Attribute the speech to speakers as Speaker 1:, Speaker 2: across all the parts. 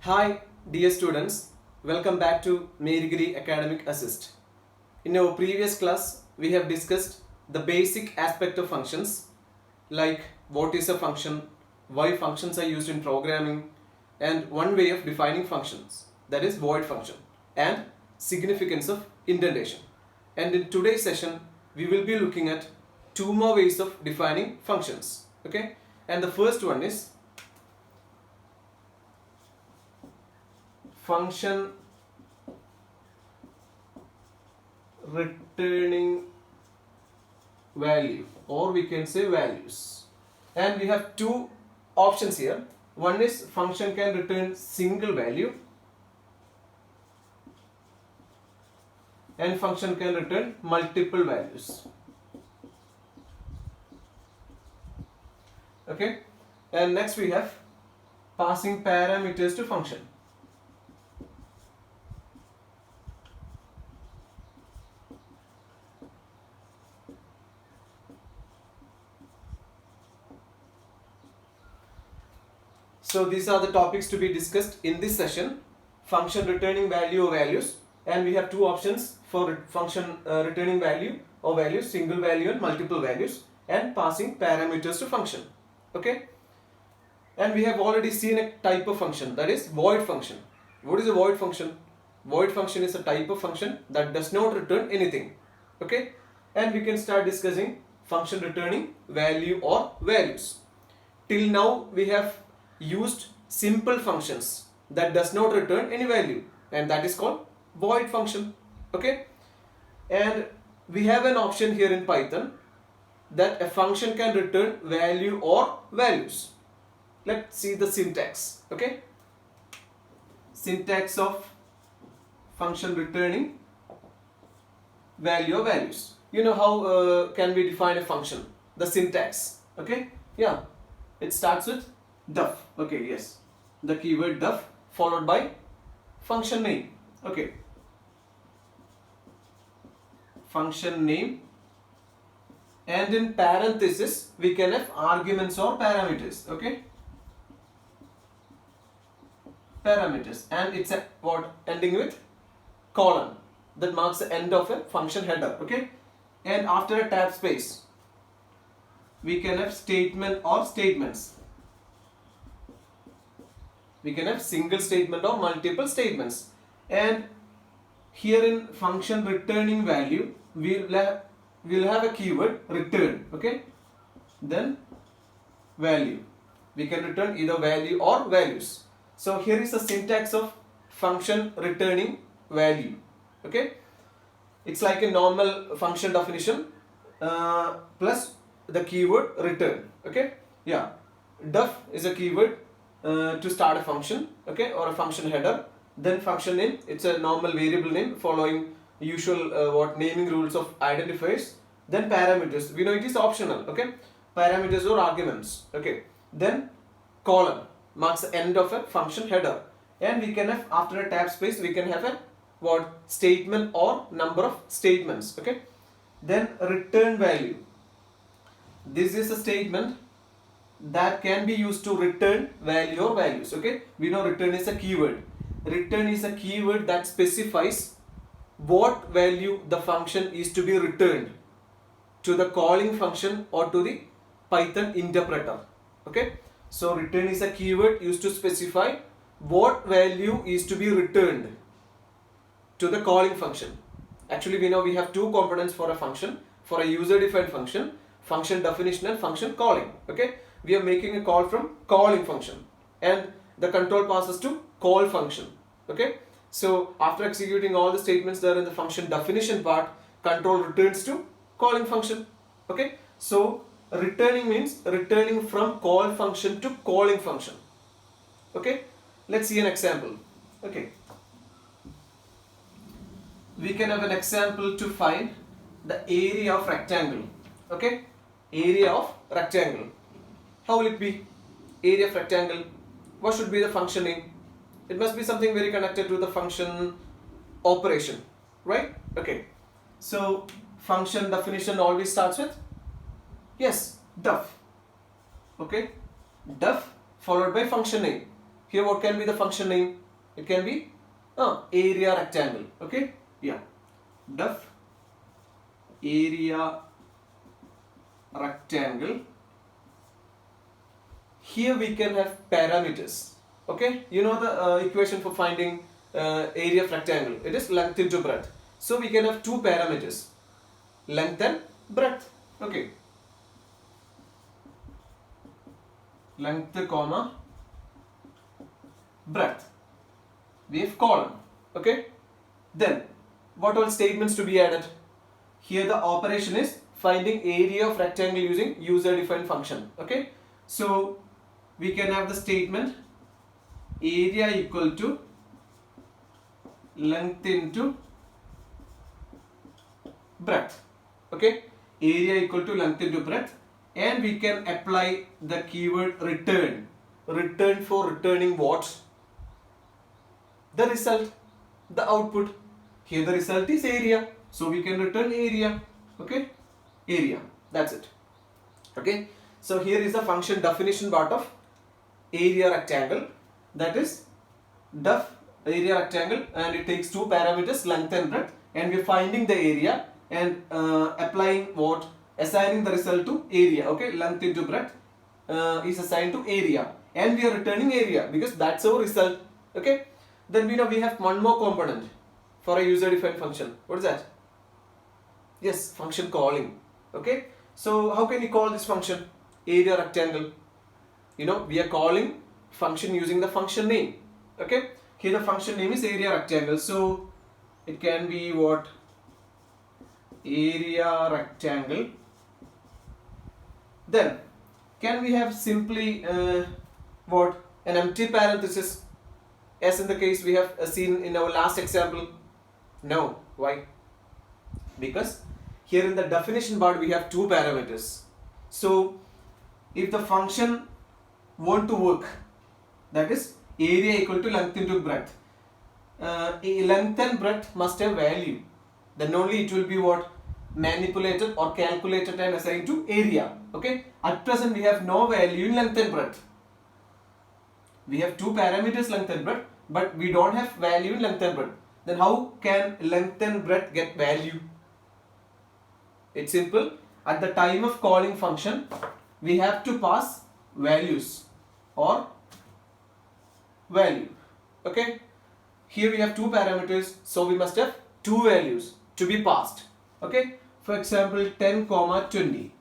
Speaker 1: Hi, dear students, welcome back to Merigiri Academic Assist. In our previous class, we have discussed the basic aspect of functions like what is a function, why functions are used in programming, and one way of defining functions, that is void function, and significance of indentation. And in today's session, we will be looking at two more ways of defining functions. Okay, and the first one is function returning value, or we can say values. And we have two options here. One is function can return single value and function can return multiple values. Okay, and next we have passing parameters to function. So these are the topics to be discussed in this session: function returning value or values, and we have two options for function returning value or values, single value and multiple values, and passing parameters to function. Okay, and we have already seen a type of function, that is void function. What is a void function? Void function is a type of function that does not return anything. Okay, and we can start discussing function returning value or values. Till now we have used simple functions that does not return any value, and that is called void function. Okay, and we have an option here in Python that a function can return value or values. Let's see the syntax. Okay, syntax of function returning value or values. You know how can we define a function? The syntax. Okay, yeah, it starts with def. Okay, yes, the keyword def followed by function name. Okay, function name, and in parenthesis we can have arguments or parameters. Okay, parameters, and it's a what ending with colon that marks the end of a function header. Okay, and after a tab space we can have statement or statements. We can have single statement or multiple statements, and here in function returning value we'll have a keyword return. Okay, then value, we can return either value or values. So here is the syntax of function returning value. Okay, it's like a normal function definition plus the keyword return. Okay, yeah, def is a keyword to start a function, okay, or a function header. Then function name, it's a normal variable name following usual naming rules of identifiers. Then parameters, we know it is optional. Okay, parameters or arguments. Okay, then colon marks the end of a function header, and we can have after a tab space we can have a what statement or number of statements. Okay, then return value, this is a statement that can be used to return value or values. Okay, we know return is a keyword. Return is a keyword that specifies what value the function is to be returned to the calling function or to the Python interpreter. Okay, so return is a keyword used to specify what value is to be returned to the calling function. Actually, we know we have two components for a function, for a user defined function: function definition and function calling. Okay, we are making a call from calling function, and the control passes to call function. Okay, so after executing all the statements there in the function definition part, control returns to calling function. Okay, so returning means returning from call function to calling function. Okay, let's see an example. Okay, we can have an example to find the area of rectangle. Okay, area of rectangle. How will it be? Area of rectangle. What should be the function name? It must be something very connected to the function operation, right? Okay, so function definition always starts with, yes, def. Okay, def followed by function name. here what can be the function name? It can be area rectangle. Okay, yeah, def area rectangle. Here we can have parameters. Okay, you know the equation for finding area of rectangle. It is length into breadth. So we can have two parameters, length and breadth. Okay, length comma breadth. We have column. Okay, then what all statements to be added? Here the operation is finding area of rectangle using user defined function. Okay, so we can have the statement area equal to length into breadth. Okay, area equal to length into breadth, and we can apply the keyword return. Return for returning what? The result, the output. Here the result is area, so we can return area. Okay, area, that's it. Okay, so here is the function definition part of area rectangle, that is def area rectangle, and it takes two parameters, length and breadth, and we are finding the area and applying what? Assigning the result to area. Okay, length into breadth is assigned to area, and we are returning area because that's our result. Okay, then we know we have one more component for a user defined function. What is that? Yes, function calling. Okay, so how can you call this function area rectangle? You know, we are calling function using the function name. Okay, here the function name is area rectangle, so it can be what? Area rectangle. Then can we have simply what? An empty parenthesis, as in the case we have seen in our last example? No. Why? Because here in the definition part we have two parameters. So if the function want to work, that is area equal to length into breadth, length and breadth must have value, then only it will be what? Manipulated or calculated and assigned to area. Okay, at present we have no value in length and breadth. We have two parameters, length and breadth, but we don't have value in length and breadth. Then how can length and breadth get value? It's simple. At the time of calling function, we have to pass values or value. Okay, here we have two parameters, so we must have two values to be passed. Okay, for example 10 comma 20,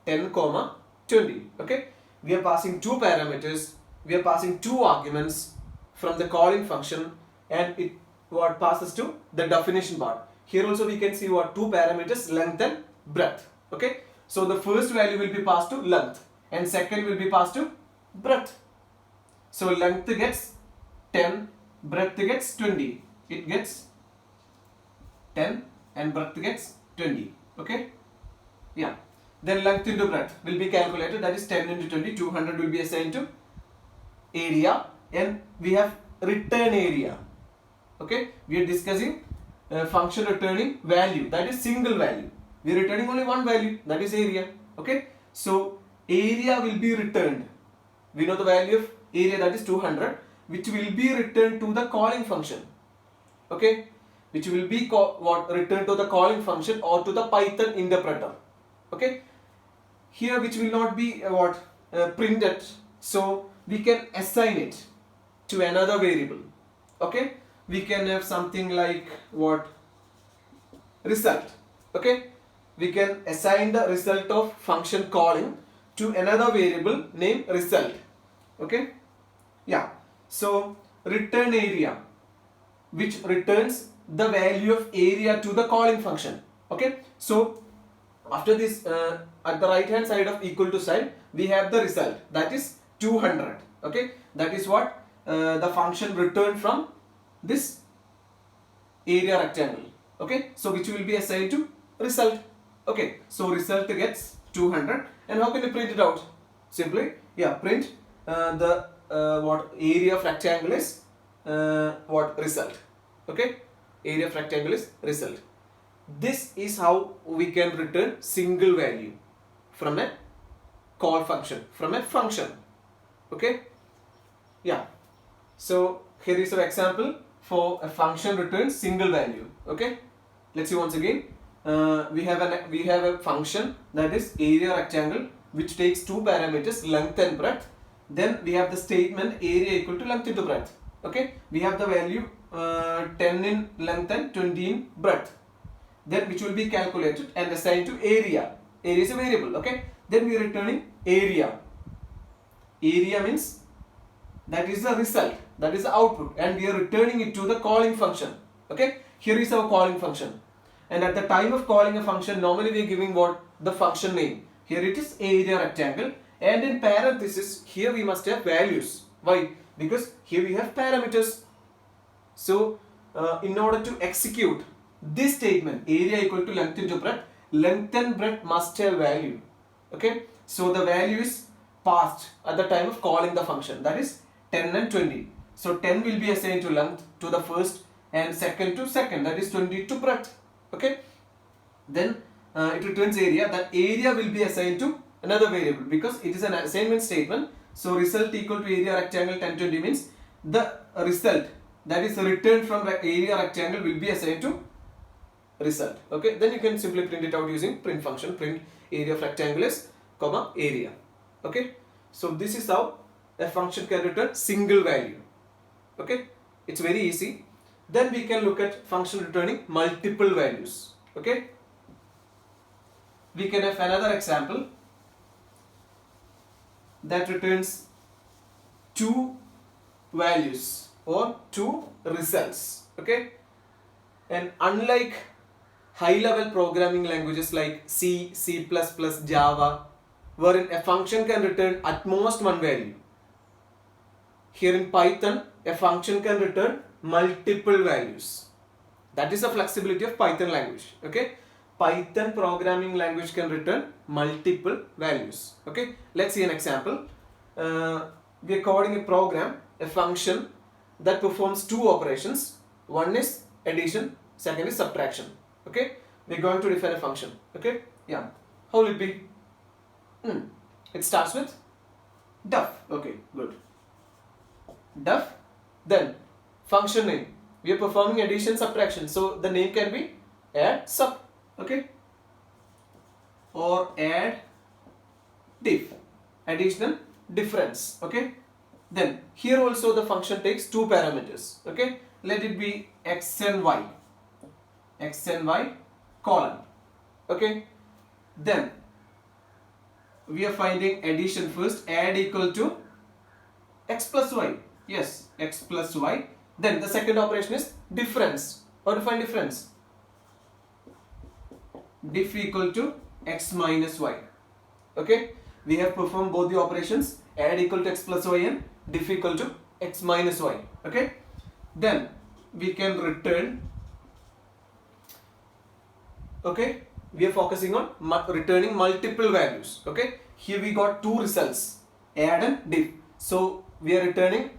Speaker 1: 10 comma 20. Okay, we are passing two parameters, we are passing two arguments from the calling function, and it what passes to the definition part. Here also we can see what? Two parameters, length and breadth. Okay, so the first value will be passed to length and second will be passed to breadth. So length gets 10, breadth gets 20. It gets 10 and breadth gets 20. Okay, yeah, then length into breadth will be calculated, that is 10 into 20, 200 will be assigned to area, and we have return area. Okay, we are discussing function returning value, that is single value. We are returning only one value, that is area. Okay, so area will be returned. We know the value of area, that is 200, which will be returned to the calling function. Okay, which will be returned to the calling function or to the Python interpreter. Okay, here which will not be printed, so we can assign it to another variable. Okay, we can have something like what? Result. Okay, we can assign the result of function calling to another variable named result. Okay, yeah, so return area, which returns the value of area to the calling function. Okay, so after this at the right hand side of equal to sign we have the result, that is 200. Okay, that is what the function returned from this area rectangle. Okay, so which will be assigned to result. Okay, so result gets 200, and how can you print it out? Simply, yeah, print the what area of rectangle is what? Result. Okay, area of rectangle is result. This is how we can return single value from a call function, from a function. Okay, Yeah. So here is an example for a function returns single value. Okay. Let's see once again. We have a function that is area rectangle which takes two parameters, length and breadth. Then we have the statement area equal to length into breadth. Okay. We have the value 10 in length and 20 in breadth. Then which will be calculated and assigned to area. Area is a variable. Okay. Then we are returning area. Area means that is the result, that is the output, and we are returning it to the calling function. Okay, here is our calling function, and at the time of calling a function, normally we are giving what? The function name. Here it is area rectangle, and in parenthesis here we must have values. Why? Because here we have parameters. So in order to execute this statement, area equal to length into breadth, length and breadth must have value. Okay, so the value is passed at the time of calling the function, that is 10 and 20. So 10 will be assigned to length to the first, and second to second, that is 20 to breadth. Okay, then it returns area. That area will be assigned to another variable because it is an assignment statement. So result equal to area rectangle 10 20 means the result that is returned from the area rectangle will be assigned to result. Okay, then you can simply print it out using print function. Print area of rectangle is comma area. Okay, so this is how a function can return single value. Okay, it's very easy. Then we can look at function returning multiple values. Okay, we can have another example that returns two values or two results. Okay, and unlike high level programming languages like C, C++, Java, wherein a function can return at most one value, here in Python a function can return multiple values. That is the flexibility of Python language. Okay, Python programming language can return multiple values. Okay, let's see an example. We are calling a program, a function that performs two operations. One is addition, second is subtraction. Okay, we are going to define a function. Okay, yeah, how will it be? It starts with def. Okay, good. Def, then function name. We are performing addition, subtraction, so the name can be add sub. Okay, or add diff, additional difference. Okay, then here also the function takes two parameters. Okay, let it be x and y colon. Okay, then we are finding addition first. Add equal to x plus y. Yes, x plus y. Then the second operation is difference. How to find difference? Diff equal to x minus y. Okay, we have performed both the operations. Add equal to x plus y and diff equal to x minus y. Okay, then we can return. Okay, we are focusing on returning multiple values. Okay, here we got two results, add and diff. So we are returning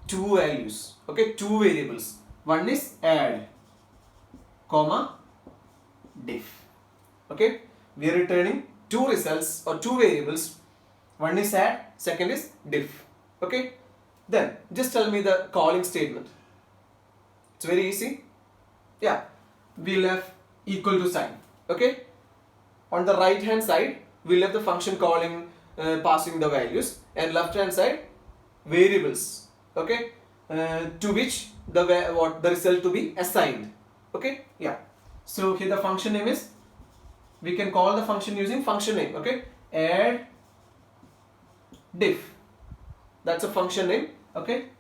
Speaker 1: two values. Okay, two variables. One is add, comma diff. Okay, we are returning two results or two variables. One is add, second is diff. Okay, then just tell me the calling statement. It's very easy. Yeah, we'll have equal to sign. Okay, on the right hand side we'll have the function calling, passing the values, and left hand side variables. Okay, to which the result to be assigned. Okay, yeah, so here the function name is, we can call the function using function name. Okay, add diff, that's a function name. Okay,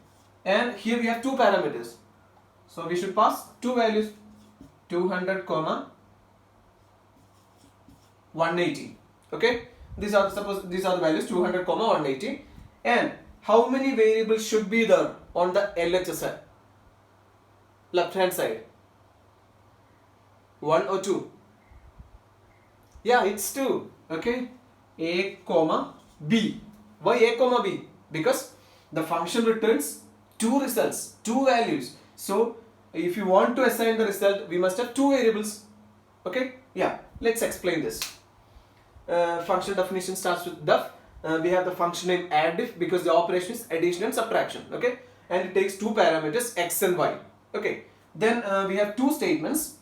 Speaker 1: and here we have two parameters, so we should pass two values, 200 comma 180. Okay, these are the values 200 comma 180. And how many variables should be there on the LHS left hand side? 1 or 2? Yeah, it's 2. Okay, a comma b. Why a comma b? Because the function returns two results, two values. So if you want to assign the result, we must have two variables. Okay, yeah, let's explain this. Function definition starts with def. we have the function name addIf because the operation is addition and subtraction. Okay, and it takes two parameters x and y. Okay, then we have two statements,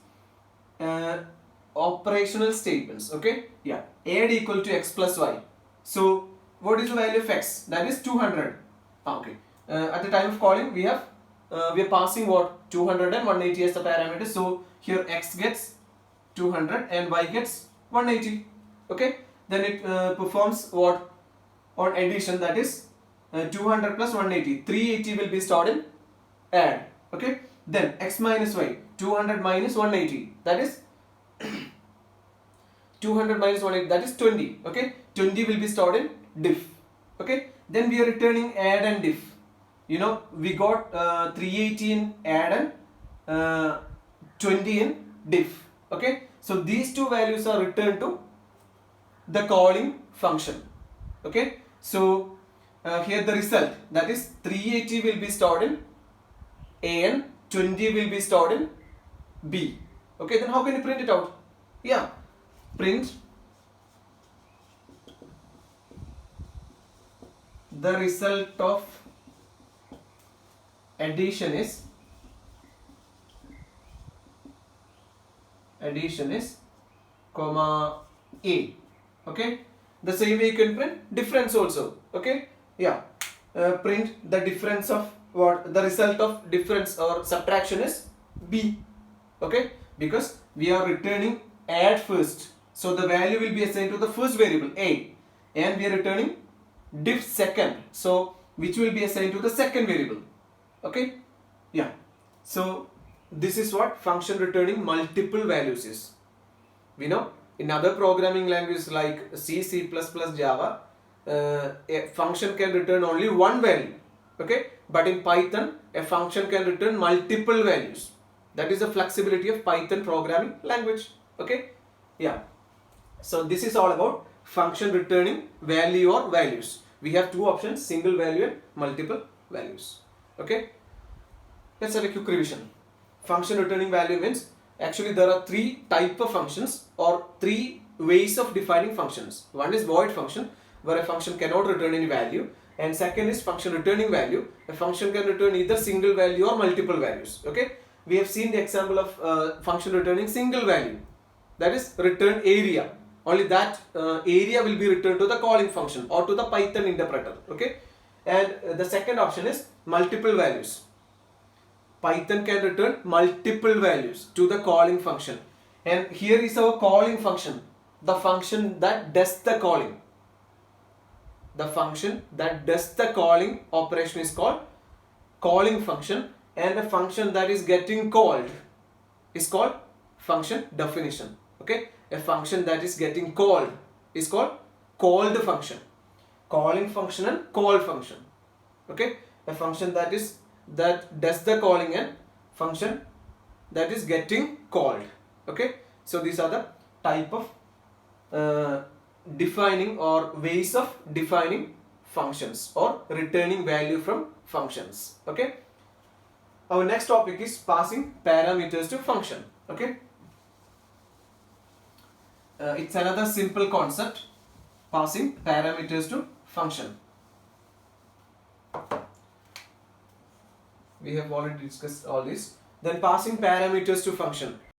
Speaker 1: operational statements. Okay, yeah, add equal to x plus y. So what is the value of x? That is 200. Okay, at the time of calling we are passing what, 200 and 180 as the parameter. So here x gets 200 and y gets 180. Okay, then it performs what on addition, that is 200 plus 180, 380 will be stored in add. Okay, then x minus y, 200 minus 180, that is 200 minus 180, that is 20. Okay, 20 will be stored in diff. Okay, then we are returning add and diff. You know, we got 380 in add and 20 in diff. Okay, so these two values are returned to the calling function. Okay, so here the result, that is 380 will be stored in A and 20 will be stored in B. Okay, then how can you print it out? Yeah, print the result of addition is comma A. Okay, the same way you can print difference also. Okay, yeah, print the difference of what, the result of difference or subtraction is B. Okay, because we are returning add first, so the value will be assigned to the first variable A, and we are returning diff second, so which will be assigned to the second variable. Okay, yeah, so this is what function returning multiple values is. We know in other programming languages like C, C++, Java, a function can return only one value. Okay, but in Python a function can return multiple values. That is the flexibility of Python programming language. Okay, yeah, so this is all about function returning value or values. We have two options, single value and multiple values. Okay, let's have a quick revision. Function returning value means, actually there are three type of functions or three ways of defining functions. One is void function, where a function cannot return any value, and second is function returning value. A function can return either single value or multiple values. Okay, we have seen the example of function returning single value, that is return area. Only that area will be returned to the calling function or to the Python interpreter. Okay, and the second option is multiple values. Python can return multiple values to the calling function, and here is our calling function, the function that does the calling. The function that does the calling operation is called calling function, and the function that is getting called is called function definition. Okay, a function that is getting called is called called function. Calling function and call function. Okay, a function that does the calling and function that is getting called. Okay, so these are the type of defining or ways of defining functions or returning value from functions. Okay, our next topic is passing parameters to function. Okay, it's another simple concept, passing parameters to function. We have already discussed all this. Then passing parameters to function.